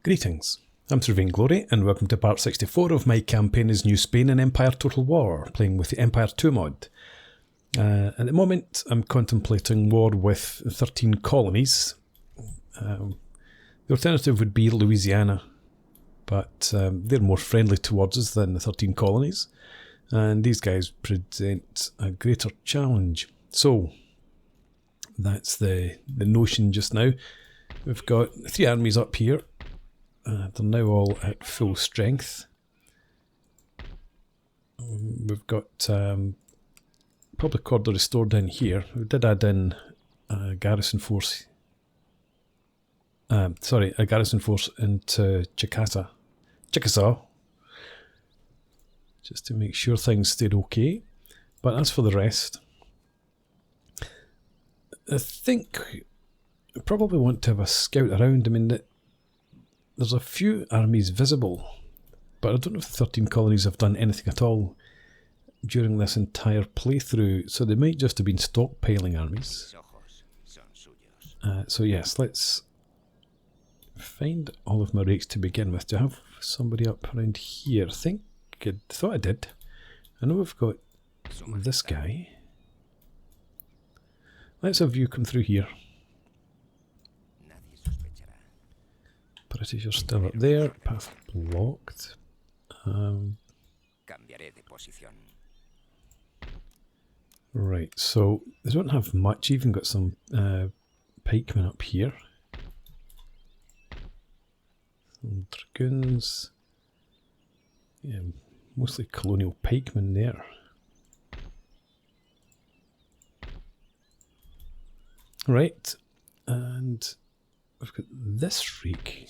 Greetings, I'm Sir Vainglory and welcome to part 64 of my campaign as New Spain in Empire Total War, playing with the Empire 2 mod. At the moment I'm contemplating war with 13 colonies. The alternative would be Louisiana, but they're more friendly towards us than the 13 colonies, and these guys present a greater challenge. So that's the notion just now. We've got 3 armies up here. They're now all at full strength. We've got public order restored in here. We did add in a garrison force. A garrison force into Chickasaw, just to make sure things stayed okay. But as for the rest, I think we probably want to have a scout around. I mean, there's a few armies visible, but I don't know if the 13 colonies have done anything at all during this entire playthrough, so they might just have been stockpiling armies. So yes, let's find all of my rakes to begin with. Do I have somebody up around here? I thought I did. I know we've got this guy. Let's have you come through here. British are still up there. Path blocked. Right, so they don't have much. Even got some pikemen up here. Some dragoons. Yeah, mostly colonial pikemen there. Right, and we've got this reek.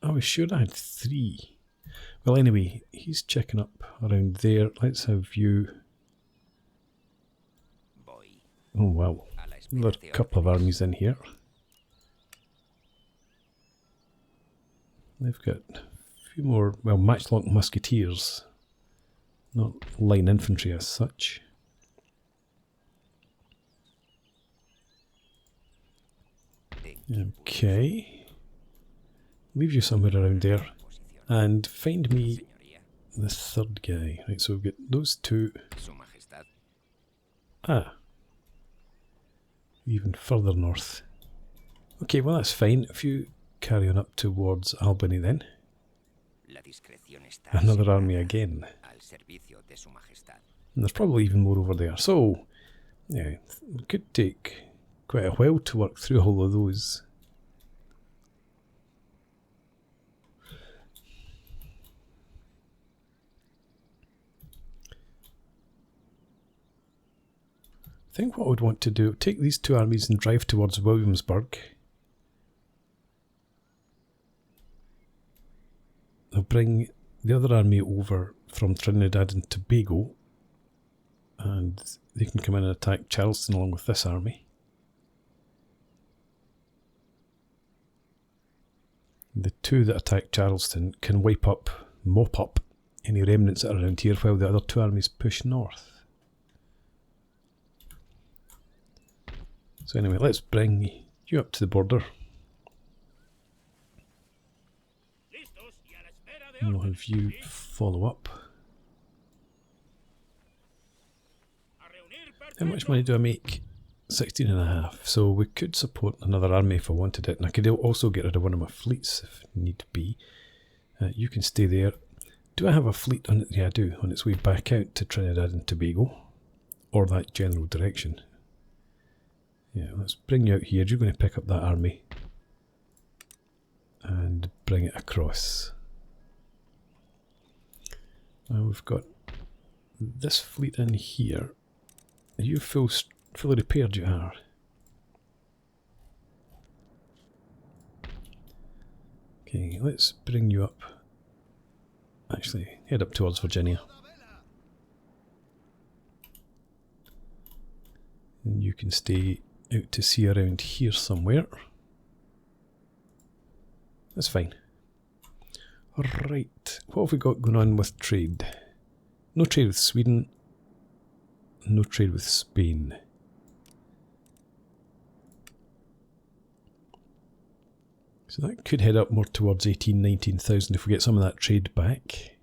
I was sure I had 3. Well, anyway, he's checking up around there. Let's have you. Oh, wow. There's a couple of armies in here. They've got a few more, well, matchlock musketeers. Not line infantry as such. Okay. Leave you somewhere around there. And find me the third guy. Right, so we've got those 2. Even further north. Okay, well that's fine. If you carry on up towards Albany then. Another army again. And there's probably even more over there. So, yeah, it could take quite a while to work through all of those. I think what I would want to do, take these 2 armies and drive towards Williamsburg. I'll bring the other army over from Trinidad and Tobago, and they can come in and attack Charleston along with this army. The 2 that attack Charleston can mop up any remnants that are around here while the other 2 armies push north. So anyway, let's bring you up to the border. And we'll have you follow up. How much money do I make? 16.5. So we could support another army if I wanted it. And I could also get rid of one of my fleets if need be. You can stay there. Do I have a fleet on it? Yeah, I do. On its way back out to Trinidad and Tobago. Or that general direction. Yeah, let's bring you out here. You're going to pick up that army and bring it across. Now we've got this fleet in here. Are you fully repaired? You are. Okay, let's bring you up. Actually, head up towards Virginia. And you can stay out to sea around here somewhere. That's fine. Right, what have we got going on with trade? No trade with Sweden. No trade with Spain. So that could head up more towards 18,000, 19,000 if we get some of that trade back.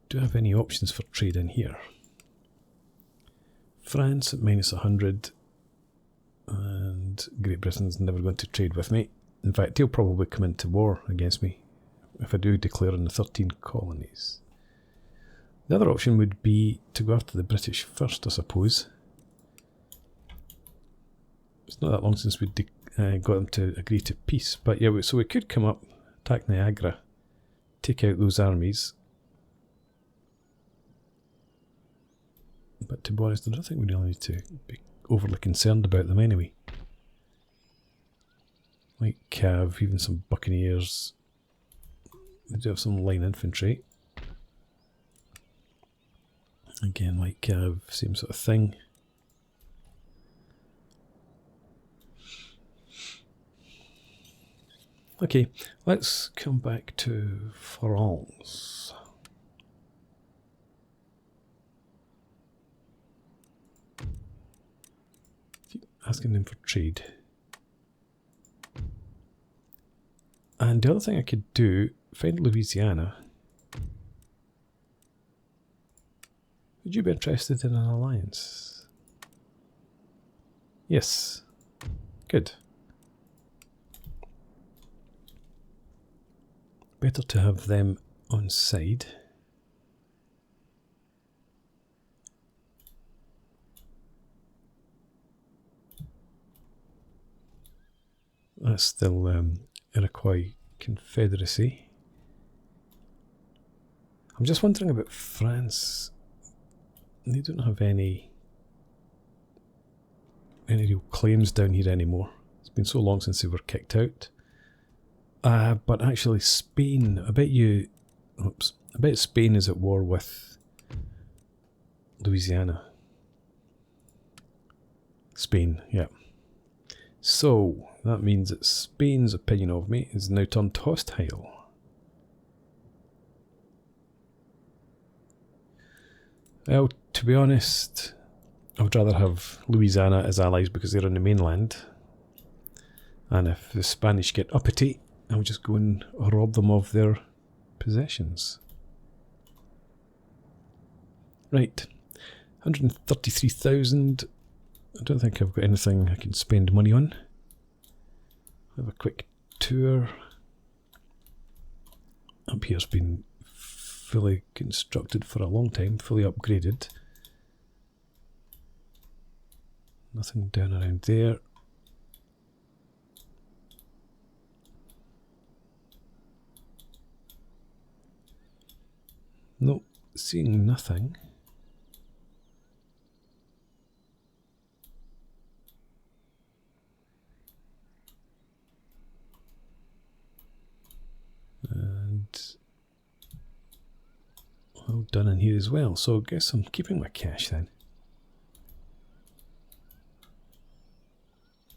Do I have any options for trade in here? France at minus 100. And Great Britain's never going to trade with me. In fact, he'll probably come into war against me if I do declare in the 13 colonies. The other option would be to go after the British first, I suppose. It's not that long since we got them to agree to peace. But yeah, so we could come up, attack Niagara, take out those armies. But to be honest, I don't think we really need to be overly concerned about them anyway. Like Cav, even some Buccaneers. They do have some line infantry. Again, like Cav, same sort of thing. Okay, let's come back to France. Keep asking them for trade. And the other thing I could do, find Louisiana. Would you be interested in an alliance? Yes. Good. Better to have them on side. That's still Iroquois Confederacy. I'm just wondering about France. They don't have any real claims down here anymore. It's been so long since they were kicked out. But actually Spain, I bet Spain is at war with Louisiana. Spain, yeah. So, that means that Spain's opinion of me is now turned hostile. Well, to be honest, I would rather have Louisiana as allies because they're on the mainland. And if the Spanish get uppity, I'll just go and rob them of their possessions. Right, 133,000. I don't think I've got anything I can spend money on. Have a quick tour. Up here's been fully constructed for a long time, fully upgraded. Nothing down around there. Nope, seeing nothing. And well done in here as well. So I guess I'm keeping my cash then.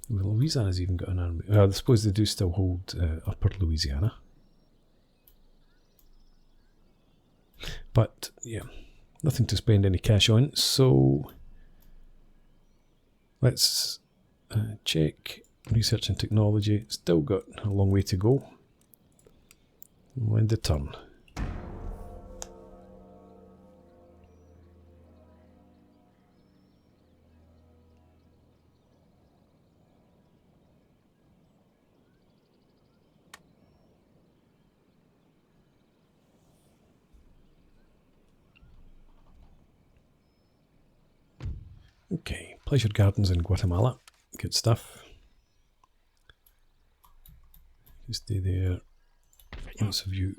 Well, Louisiana's even got an army. I suppose they do still hold Upper Louisiana. But yeah, nothing to spend any cash on. So let's check research and technology. Still got a long way to go. We'll end the turn. Okay, Pleasure Gardens in Guatemala. Good stuff. You stay there. Lots of you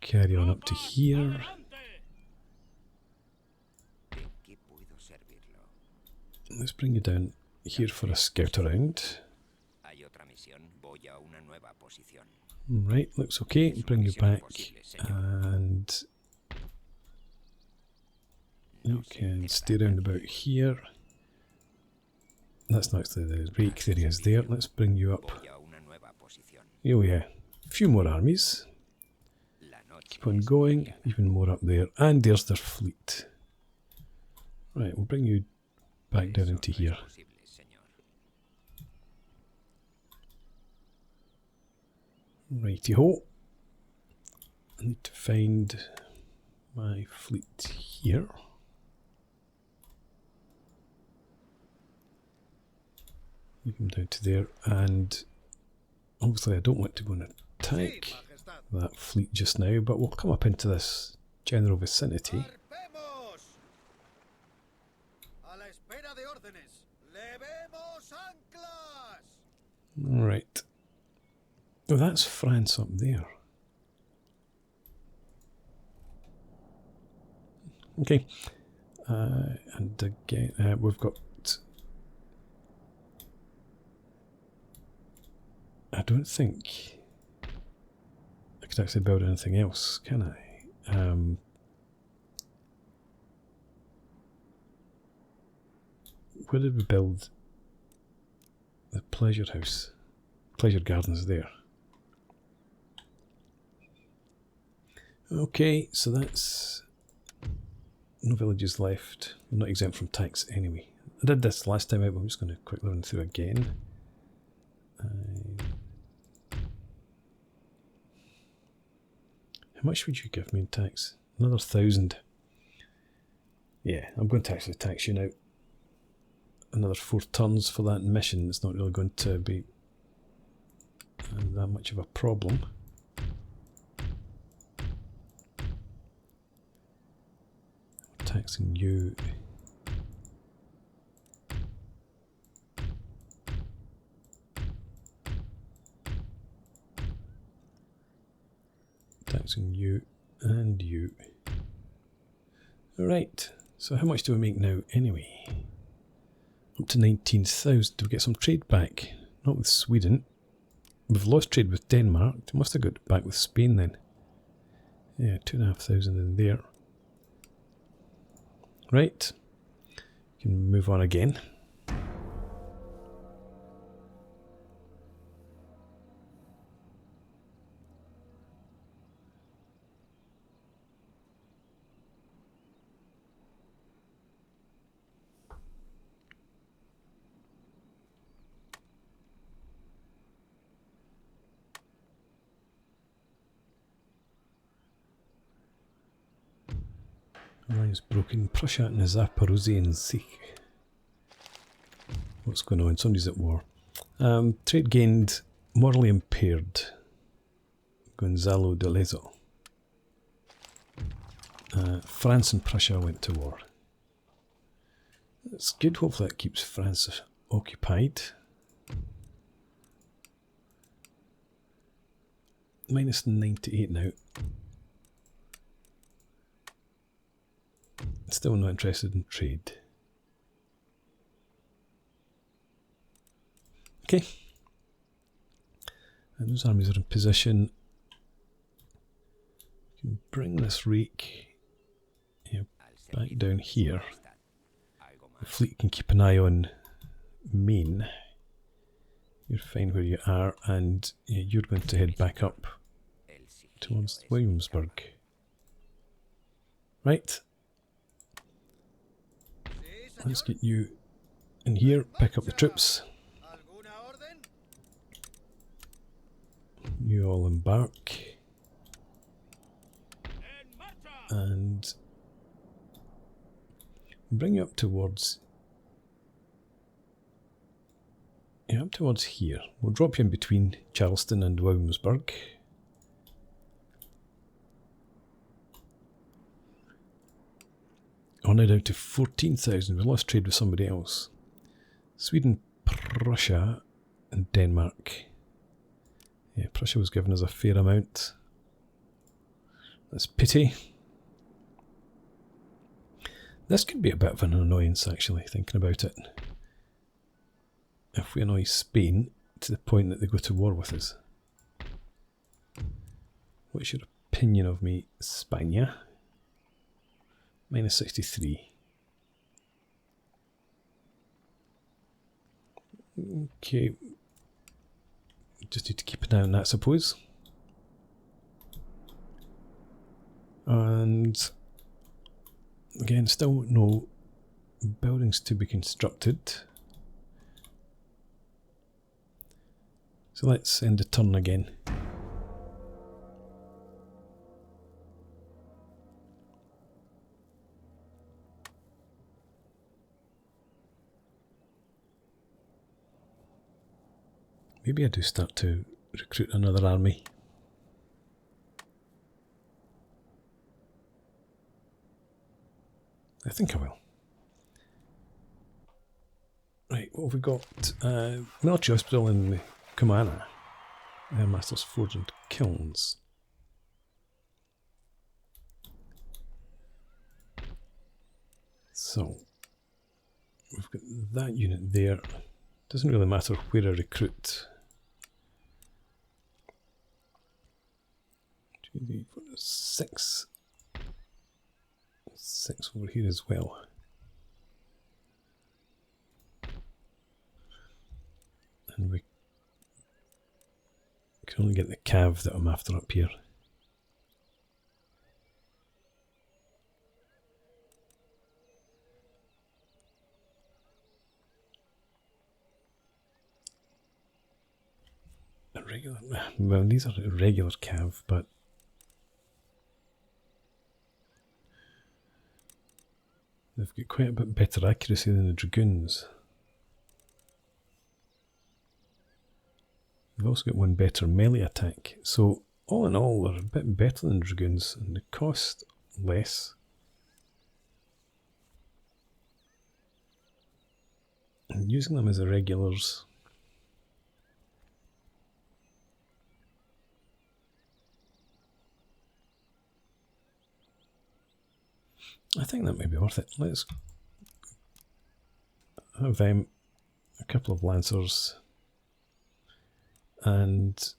carry on up to here. Let's bring you down here for a scout around. Right, looks okay. Bring you back and you can stay around about here. That's not actually the rake, there he is there. Let's bring you up. Oh yeah, a few more armies. Keep on going, even more up there. And there's their fleet. Right, we'll bring you back down into here. Righty-ho. I need to find my fleet here. You come down to there, and obviously I don't want to go and attack that fleet just now, but we'll come up into this general vicinity. Right. Oh, that's France up there. Okay. And again, we've got... I don't think I could actually build anything else, can I? Where did we build the pleasure house? Pleasure gardens there. Okay, so that's no villages left. I'm not exempt from tax anyway. I did this last time out, but I'm just going to quickly run through again. How much would you give me in tax? Another 1,000. Yeah, I'm going to actually tax you now. Another 4 turns for that mission. It's not really going to be that much of a problem. Taxing you. Taxing you and you. Alright, so how much do we make now anyway? Up to 19,000. Do we get some trade back? Not with Sweden. We've lost trade with Denmark. We must have got back with Spain then. Yeah, 2,500 in there. Right. We can move on again. Alliance broken. Prussia and Zaporozhian Sich. What's going on? Somebody's at war. Trade gained. Morally impaired. Gonzalo de Lezo. France and Prussia went to war. That's good. Hopefully that keeps France occupied. Minus 98 now. Still not interested in trade. Okay. And those armies are in position. You can bring this rake back down here. The fleet can keep an eye on Maine. You're fine where you are, and you're going to head back up towards Williamsburg. Right. Let's get you in here, pick up the troops. You all embark. And bring you up towards... yeah, up towards here. We'll drop you in between Charleston and Williamsburg. Oh, now down to 14,000. We lost trade with somebody else. Sweden, Prussia, and Denmark. Yeah, Prussia was giving us a fair amount. That's pity. This could be a bit of an annoyance, actually, thinking about it. If we annoy Spain to the point that they go to war with us. What's your opinion of me, Spania? Minus 63. Okay. Just need to keep an eye on that, I suppose. And again, still no buildings to be constructed. So let's end the turn again. Maybe I do start to recruit another army. I think I will. Right, what have we got? Military hospital in Kumana. Masters Forge and Kilns. So, we've got that unit there. Doesn't really matter where I recruit. 2, 3, 4, 6. 6 over here as well. And we can only get the cav that I'm after up here. A regular, well, these are a regular cav, but they've got quite a bit better accuracy than the dragoons. They've also got one better melee attack. So all in all, they're a bit better than dragoons, and they cost less. And using them as irregulars. I think that may be worth it. Let's have them, a couple of lancers, and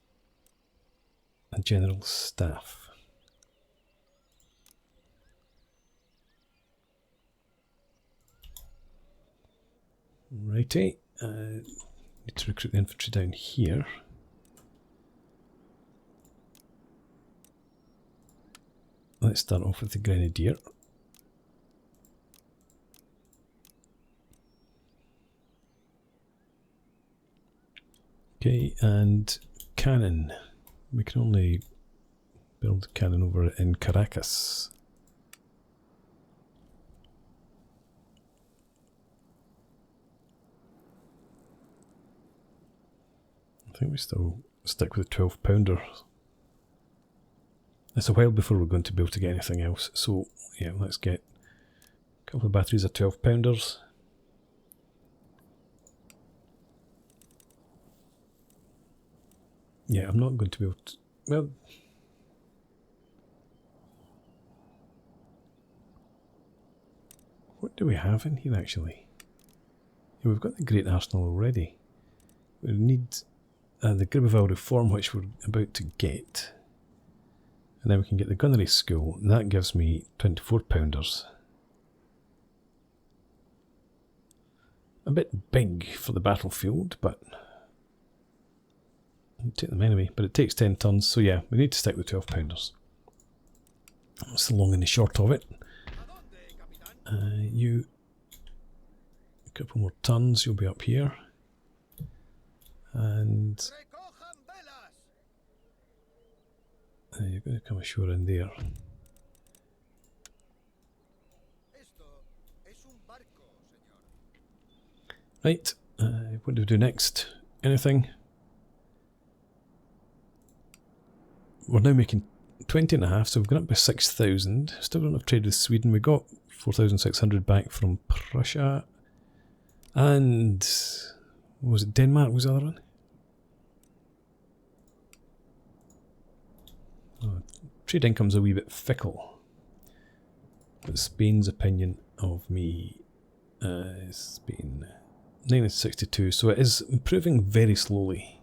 a general staff. Righty, need to recruit the infantry down here. Let's start off with the grenadier. Okay, and cannon. We can only build cannon over in Caracas. I think we still stick with the 12-pounder. It's a while before we're going to be able to get anything else, so yeah, let's get a couple of batteries of 12-pounders. Yeah, I'm not going to be able to... Well... What do we have in here, actually? Yeah, we've got the Great Arsenal already. We need the Gribbeville Reform, which we're about to get. And then we can get the Gunnery School, and that gives me 24-pounders. A bit big for the battlefield, but... I'll take them anyway, but it takes 10 tons, so yeah, we need to stick with 12-pounders. That's the long and the short of it. You... A couple more tons, you'll be up here. And... you're going to come ashore in there. Right, what do we do next? Anything? We're now making 20.5, so we've gone up by 6,000. Still don't have trade with Sweden. We got 4,600 back from Prussia. And... was it Denmark was the other one? Oh, trade income's a wee bit fickle. But Spain's opinion of me... Spain... 962, so it is improving very slowly.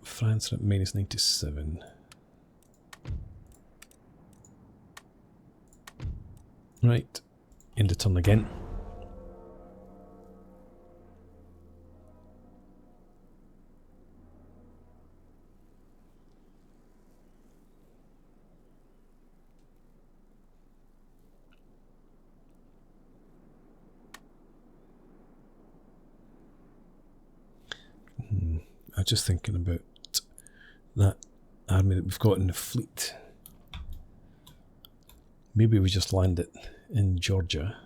France are at minus 97. Right, end of turn again. I was just thinking about that army that we've got in the fleet. Maybe we just land it in Georgia.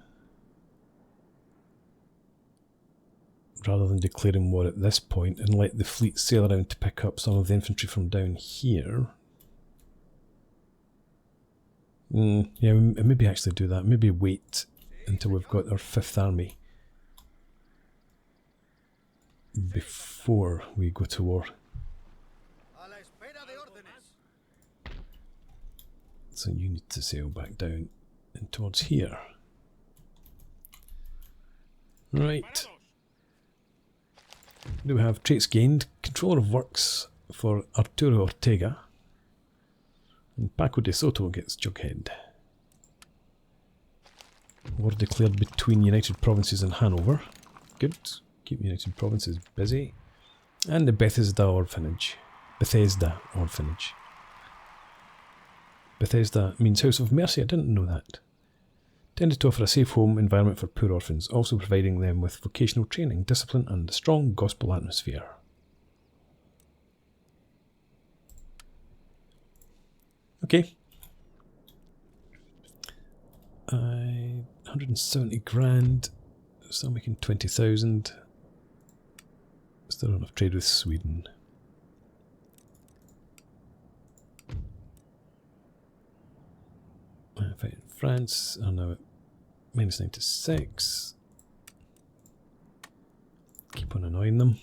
rather than declaring war at this point, and let the fleet sail around to pick up some of the infantry from down here. Yeah, maybe actually do that. Maybe wait until we've got our 5th Army before we go to war. So you need to sail back down and towards here. Right. Do we have traits gained? Controller of works for Arturo Ortega. And Paco de Soto gets Jughead. War declared between United Provinces and Hanover. Good. Keep United Provinces busy. And the Bethesda Orphanage. Bethesda means House of Mercy. I didn't know that. Tended to offer a safe home environment for poor orphans, also providing them with vocational training, discipline and a strong gospel atmosphere. Okay. 170 grand. Still making 20,000. Still don't have trade with Sweden. Fighting France are now at -96. Keep on annoying them.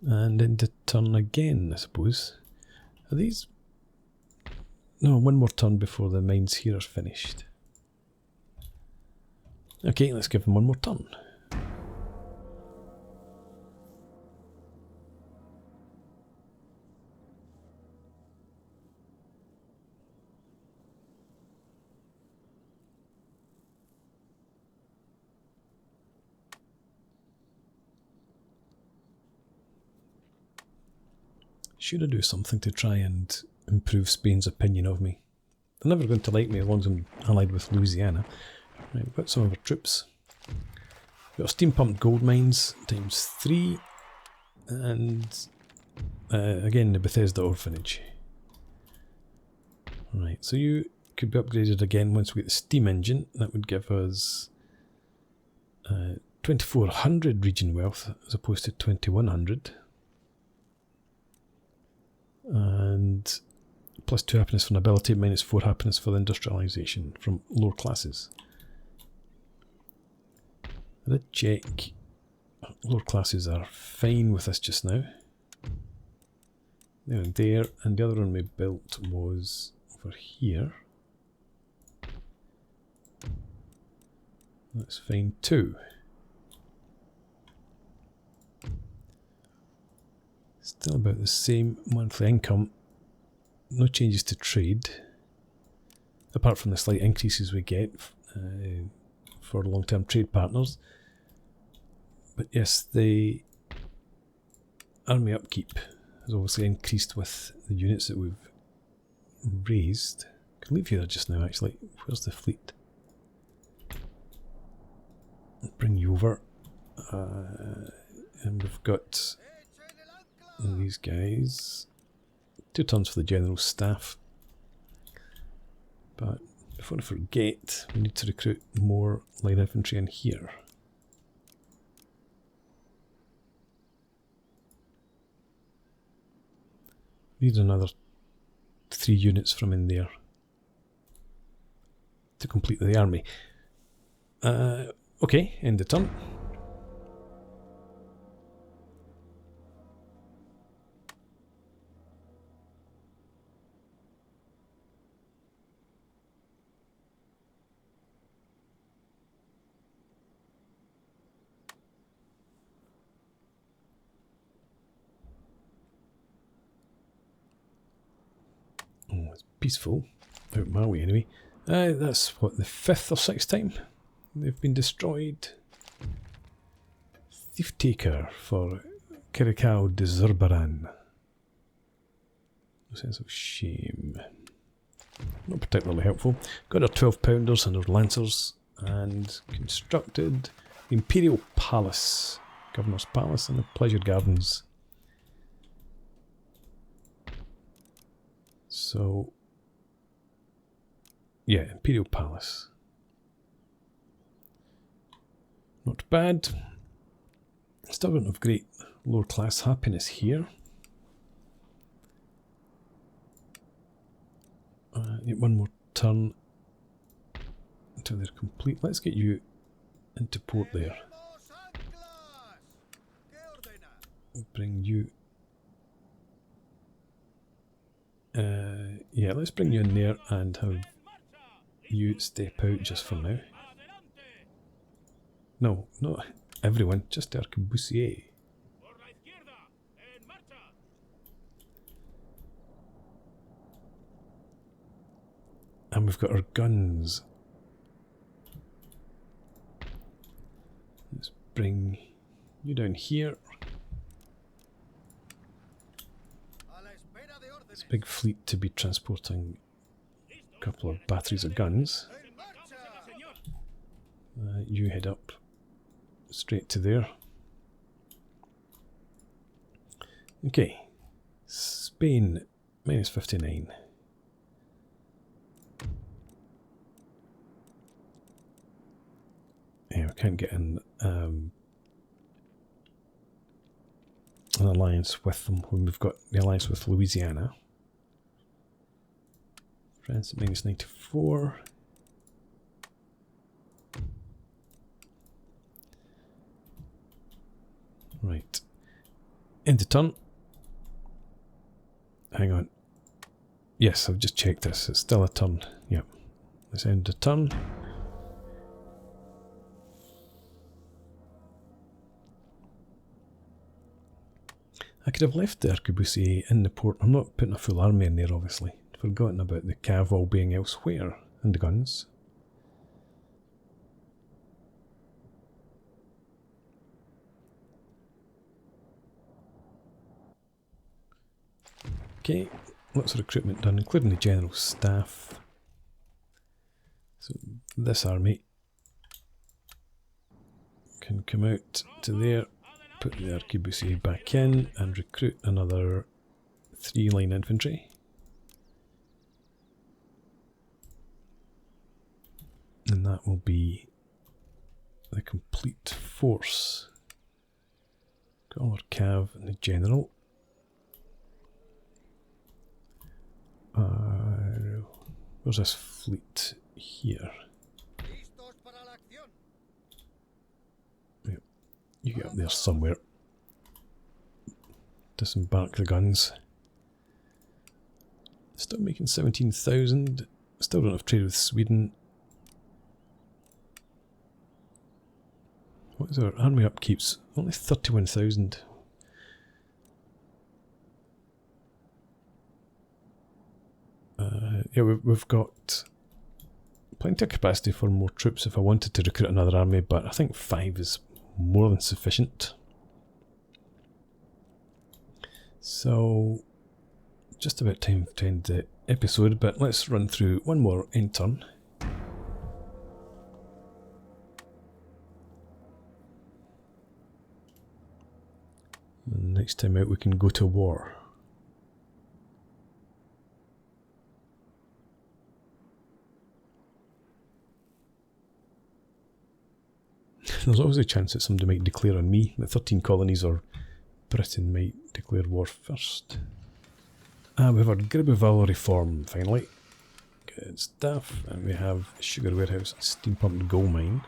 And into turn again, I suppose. Are these... No, one more turn before the mines here are finished. Okay, let's give them one more turn. Should I do something to try and improve Spain's opinion of me? They're never going to like me as long as I'm allied with Louisiana. Right, we've got some of our troops. We've got steam pumped gold mines ×3. And again the Bethesda Orphanage. Right, so you could be upgraded again once we get the steam engine. That would give us 2400 region wealth as opposed to 2100. And +2 happiness for nobility, -4 happiness for the industrialization from lower classes. I did check. Lower classes are fine with us just now. There and there, and the other one we built was over here. That's fine too. Still about the same monthly income. No changes to trade, apart from the slight increases we get for long-term trade partners. But yes, the army upkeep has obviously increased with the units that we've raised. I could leave you there just now actually. Where's the fleet? Bring you over. And we've got these guys. 2 turns for the general staff. But before I forget, we need to recruit more light infantry in here. Need another 3 units from in there to complete the army. Okay, end the turn. Oh, it's peaceful. Out my way anyway. That's what, the 5th or 6th time they've been destroyed. Thief Taker for Kirikau de Zurbaran. No sense of shame. Not particularly helpful. Got our 12-pounders and our lancers, and constructed the Imperial Palace, Governor's Palace, and the Pleasure Gardens. So, yeah, Imperial Palace. Not bad. Still don't have great lower class happiness here. Need one more turn until they're complete. Let's get you into port there. Bring you... yeah, let's bring you in there and have you step out just for now. No, not everyone, just the arquebusier. And we've got our guns. Let's bring you down here. It's a big fleet to be transporting a couple of batteries of guns. You head up straight to there. Okay, Spain minus 59. Yeah, we can't get in an alliance with them when we've got the alliance with Louisiana. France at minus 94. Right. End of turn. Hang on. Yes, I've just checked this. It's still a turn. Yep. Let's end the turn. I could have left the arquebusier in the port. I'm not putting a full army in there, obviously. I'd forgotten about the cav all being elsewhere, and the guns. Okay, lots of recruitment done, including the general staff. So this army can come out to there, put the arquebusier back in, and recruit another 3-line infantry. And that will be the complete force. Got all our cav and the general. Where's this fleet here? Yep. You get up there somewhere. Disembark the guns. Still making 17,000. Still don't have trade with Sweden. What is our army upkeeps? Only 31,000. Yeah, we've got plenty of capacity for more troops if I wanted to recruit another army, but I think 5 is more than sufficient. So, just about time to end the episode, but let's run through one more end turn. And next time out we can go to war. There's always a chance that somebody might declare on me. The 13 colonies or Britain might declare war first. We have our Gribeval reform finally. Good stuff. And we have sugar warehouse and steam pumped gold mine.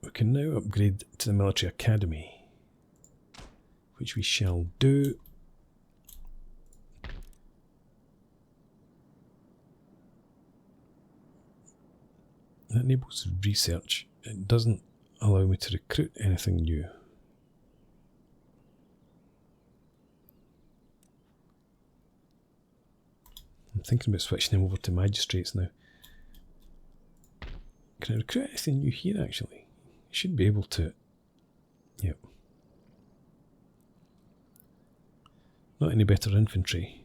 We can now upgrade to the military academy, which we shall do. That enables research. It doesn't allow me to recruit anything new. I'm thinking about switching them over to magistrates now. Can I recruit anything new here actually? I should be able to. Yep. Not any better infantry.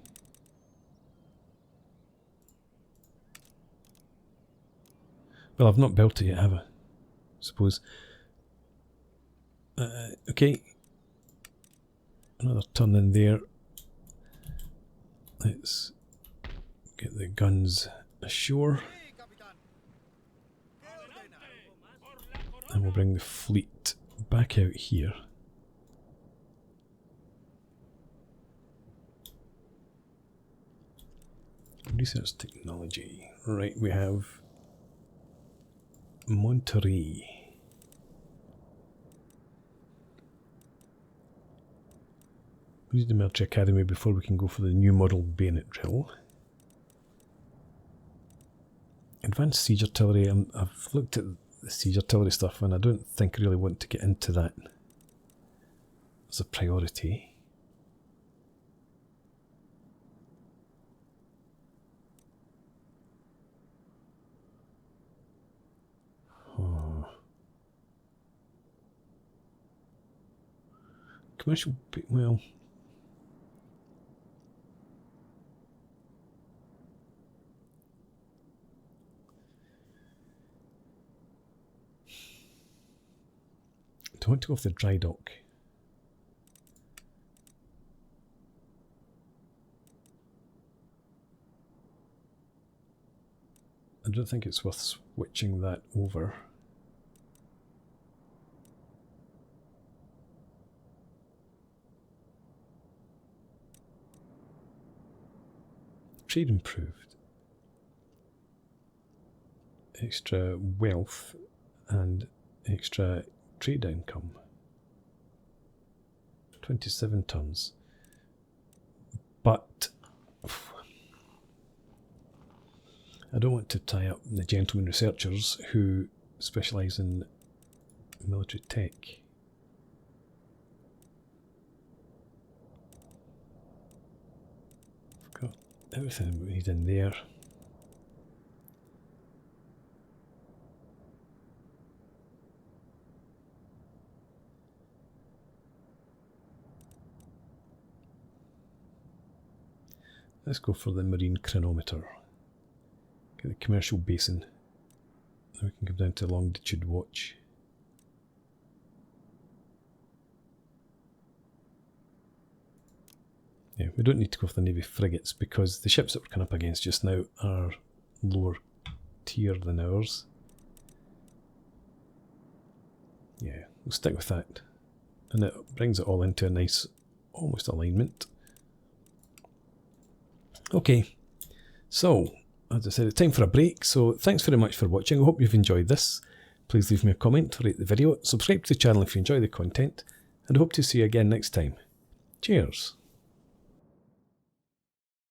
Well, I've not built it yet, have I? Suppose. Okay. Another turn in there. Let's get the guns ashore. we'll bring the fleet back out here. Research technology. Right, we have Monterey. We need the military academy before we can go for the new model bayonet drill. Advanced siege artillery. I've looked at the siege artillery stuff and I don't think I really want to get into that as a priority. Commercial, well, do I want to go off the dry dock? I don't think it's worth switching that over. Trade improved. Extra wealth and extra trade income. 27 tons. But I don't want to tie up the gentlemen researchers who specialise in military tech. I've got everything we need in there. Let's go for the marine chronometer. Get the commercial basin. Then we can come down to longitude watch. Yeah, we don't need to go for the Navy frigates because the ships that we're coming up against just now are lower tier than ours. Yeah, we'll stick with that. And it brings it all into a nice, almost alignment. Okay, so as I said, it's time for a break, so thanks very much for watching. I hope you've enjoyed this. Please leave me a comment, rate the video, subscribe to the channel if you enjoy the content, and I hope to see you again next time. Cheers!